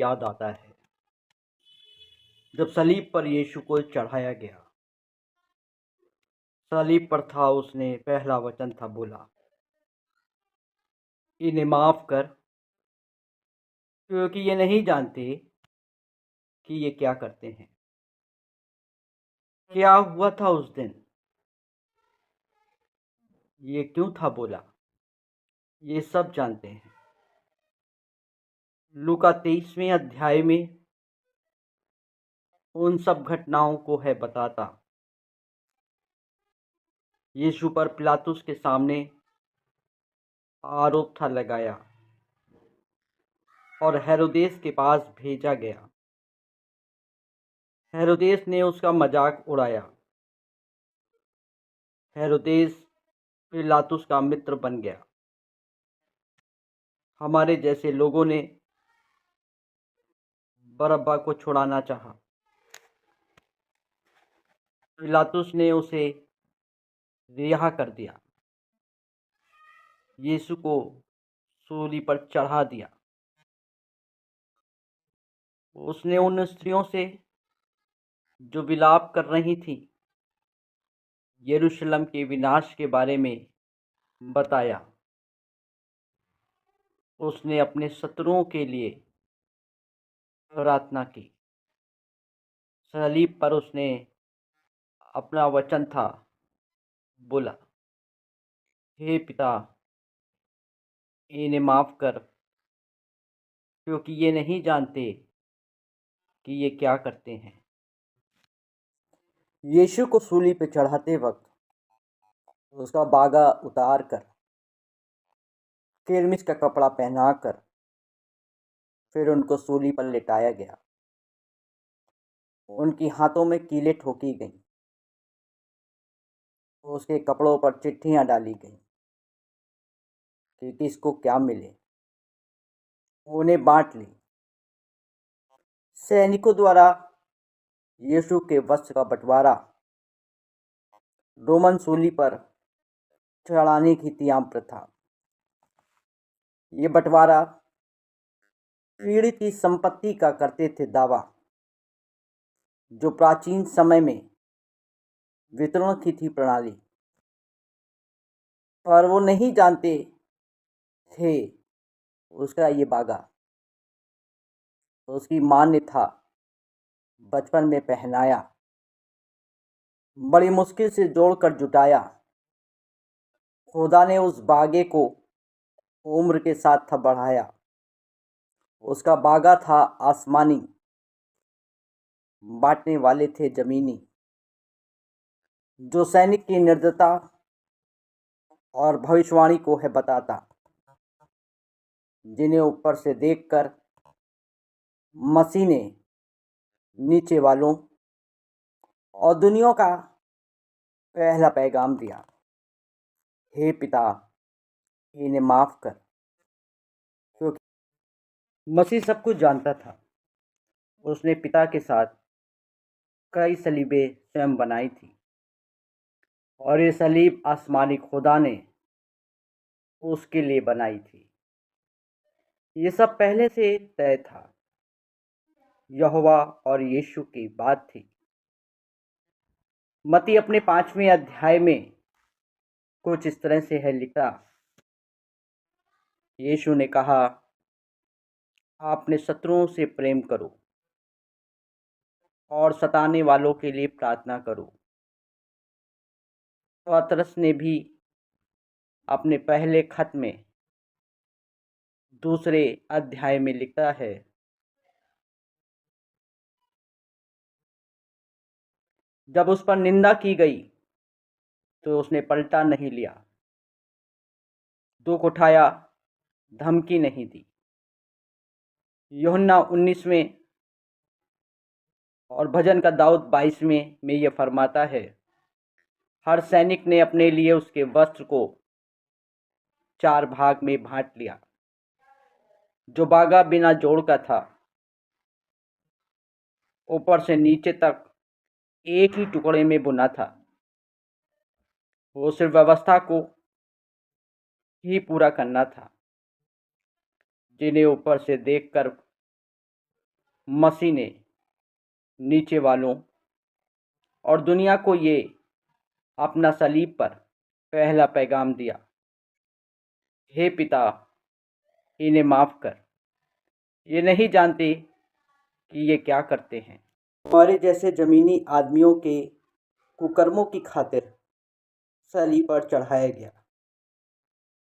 याद आता है जब सलीब पर यीशु को चढ़ाया गया। सलीब पर था, उसने पहला वचन था बोला, इन्हें माफ कर, क्योंकि ये नहीं जानते कि ये क्या करते हैं। क्या हुआ था उस दिन, ये क्यों था बोला, ये सब जानते हैं। लूका 23वें अध्याय में उन सब घटनाओं को है बताता। यीशु पर पिलातुस के सामने आरोप था लगाया और हेरोदेस के पास भेजा गया। हेरोदेस ने उसका मजाक उड़ाया। हेरोदेस पिलातुस का मित्र बन गया। हमारे जैसे लोगों ने बरअब्बा को छुड़ाना चाहा। पिलातुस ने उसे रिहा कर दिया, यीशु को सूली पर चढ़ा दिया। उसने उन स्त्रियों से जो विलाप कर रही थीं यरूशलेम के विनाश के बारे में बताया। उसने अपने शत्रुओं के लिए प्रार्थना की। सलीब पर उसने अपना वचन था बोला, हे पिता, इन्हें माफ कर, क्योंकि ये नहीं जानते कि ये क्या करते हैं। यीशु को सूली पर चढ़ाते वक्त उसका बागा उतार कर, किरमिस का कपड़ा पहनाकर फिर उनको सूली पर लिटाया गया। उनकी हाथों में कीलें ठोकी गईं, उसके कपड़ों पर चिट्ठियां डाली गईं कि किसको क्या मिले। उन्हें बांट ली। सैनिकों द्वारा यीशु के वस्त्र का बंटवारा रोमन सूली पर चढ़ाने की थी आम प्रथा। ये बंटवारा पीड़ित की संपत्ति का करते थे दावा, जो प्राचीन समय में वितरण की थी प्रणाली। पर वो नहीं जानते थे उसका ये बागा उसकी मां ने था बचपन में पहनाया, बड़ी मुश्किल से जोड़कर जुटाया। खुदा ने उस बागे को उम्र के साथ था बढ़ाया। उसका बागा था आसमानी, बांटने वाले थे जमीनी। जो सैनिक की निर्दयता और भविष्यवाणी को है बताता, जिन्हें ऊपर से देखकर मसीह ने नीचे वालों और दुनिया का पहला पैगाम दिया, हे पिता, इन्हें माफ कर, क्योंकि मसीह सब कुछ जानता था। उसने पिता के साथ कई सलीबें स्वयं बनाई थी और ये सलीब आसमानी खुदा ने उसके लिए बनाई थी। ये सब पहले से तय था। यहोवा और यीशु की बात थी। मत्ती अपने 5वें अध्याय में कुछ इस तरह से है लिखा, यीशु ने कहा, अपने शत्रुओं से प्रेम करो और सताने वालों के लिए प्रार्थना करो। पतरस ने भी अपने पहले खत में 2 अध्याय में लिखा है, जब उस पर निंदा की गई तो उसने पलटा नहीं लिया, दुख उठाया, धमकी नहीं दी। यूहन्ना 19वें और भजन का दाऊद 22वें में यह फरमाता है, हर सैनिक ने अपने लिए उसके वस्त्र को 4 भाग में बांट लिया। जो बागा बिना जोड़ का था, ऊपर से नीचे तक एक ही टुकड़े में बुना था। वो सिर्फ व्यवस्था को ही पूरा करना था, जिन्हें ऊपर से देखकर मसीह ने नीचे वालों और दुनिया को ये अपना सलीब पर पहला पैगाम दिया। हे पिता, इन्हें माफ़ कर, ये नहीं जानते कि ये क्या करते हैं। हमारे जैसे ज़मीनी आदमियों के कुकर्मों की खातिर सलीब पर चढ़ाया गया।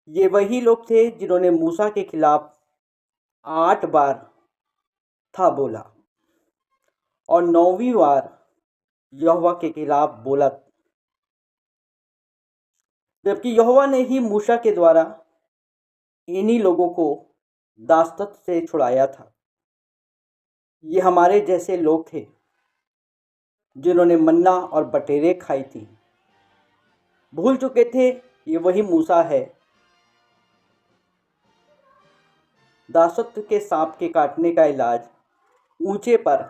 ये वही लोग थे जिन्होंने मूसा के खिलाफ 8 बार था बोला और 9वीं बार यहोवा के खिलाफ बोला, जबकि यहोवा ने ही मूसा के द्वारा इन्हीं लोगों को दासत्व से छुड़ाया था। ये हमारे जैसे लोग थे जिन्होंने मन्ना और बटेरें खाई थी। भूल चुके थे ये वही मूसा है। दासत्व के सांप के काटने का इलाज ऊंचे पर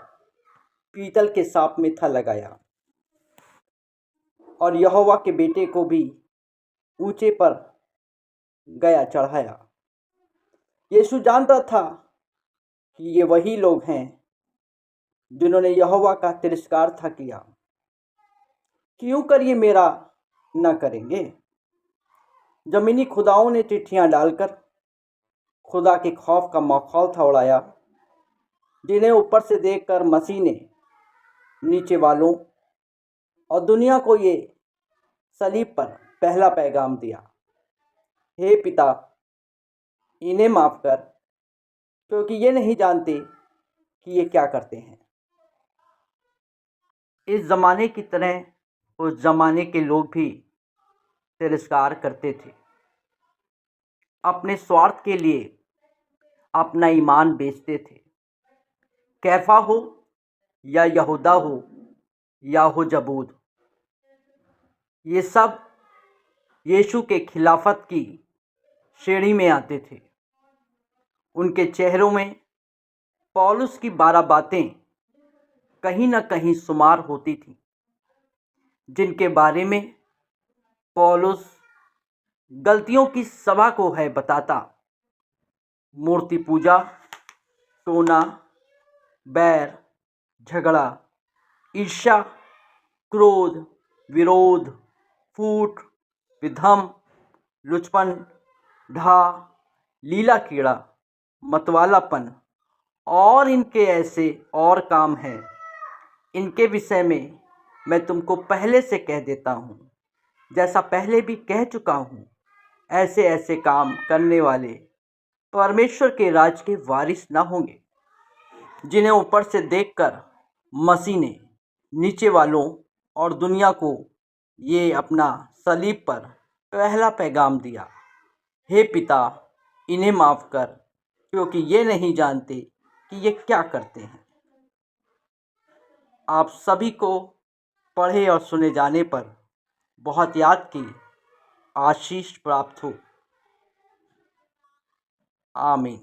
पीतल के सांप में था लगाया और यहोवा के बेटे को भी ऊंचे पर गया चढ़ाया। यीशु जानता था कि ये वही लोग हैं जिन्होंने यहोवा का तिरस्कार था किया। क्यों कर ये मेरा न करेंगे? जमीनी खुदाओं ने चिट्ठियां डालकर खुदा के खौफ का माहौल था उड़ाया, जिन्हें ऊपर से देखकर मसीह ने नीचे वालों और दुनिया को ये सलीब पर पहला पैगाम दिया। हे पिता, इन्हें माफ़ कर, क्योंकि ये नहीं जानते कि ये क्या करते हैं। इस ज़माने की तरह उस ज़माने के लोग भी तिरस्कार करते थे। अपने स्वार्थ के लिए अपना ईमान बेचते थे। कैफा हो या यहूदा हो या हो जबूद, ये सब यीशु के खिलाफत की श्रेणी में आते थे। उनके चेहरों में पौलुस की 12 बातें कहीं न कहीं शुमार होती थीं, जिनके बारे में पौलुस गलतियों की सभा को है बताता। मूर्ति पूजा, टोना, बैर, झगड़ा, ईर्ष्या, क्रोध, विरोध, फूट, विधम, लुचपन, ढा, लीला कीड़ा, मतवालापन और इनके ऐसे और काम हैं। इनके विषय में मैं तुमको पहले से कह देता हूँ, जैसा पहले भी कह चुका हूँ, ऐसे ऐसे काम करने वाले परमेश्वर के राज के वारिस ना होंगे। जिन्हें ऊपर से देखकर मसीह ने नीचे वालों और दुनिया को ये अपना सलीब पर पहला पैगाम दिया। हे पिता, इन्हें माफ़ कर, क्योंकि ये नहीं जानते कि ये क्या करते हैं। आप सभी को पढ़े और सुने जाने पर बहुत याद की आशीष प्राप्त हो। आमीन।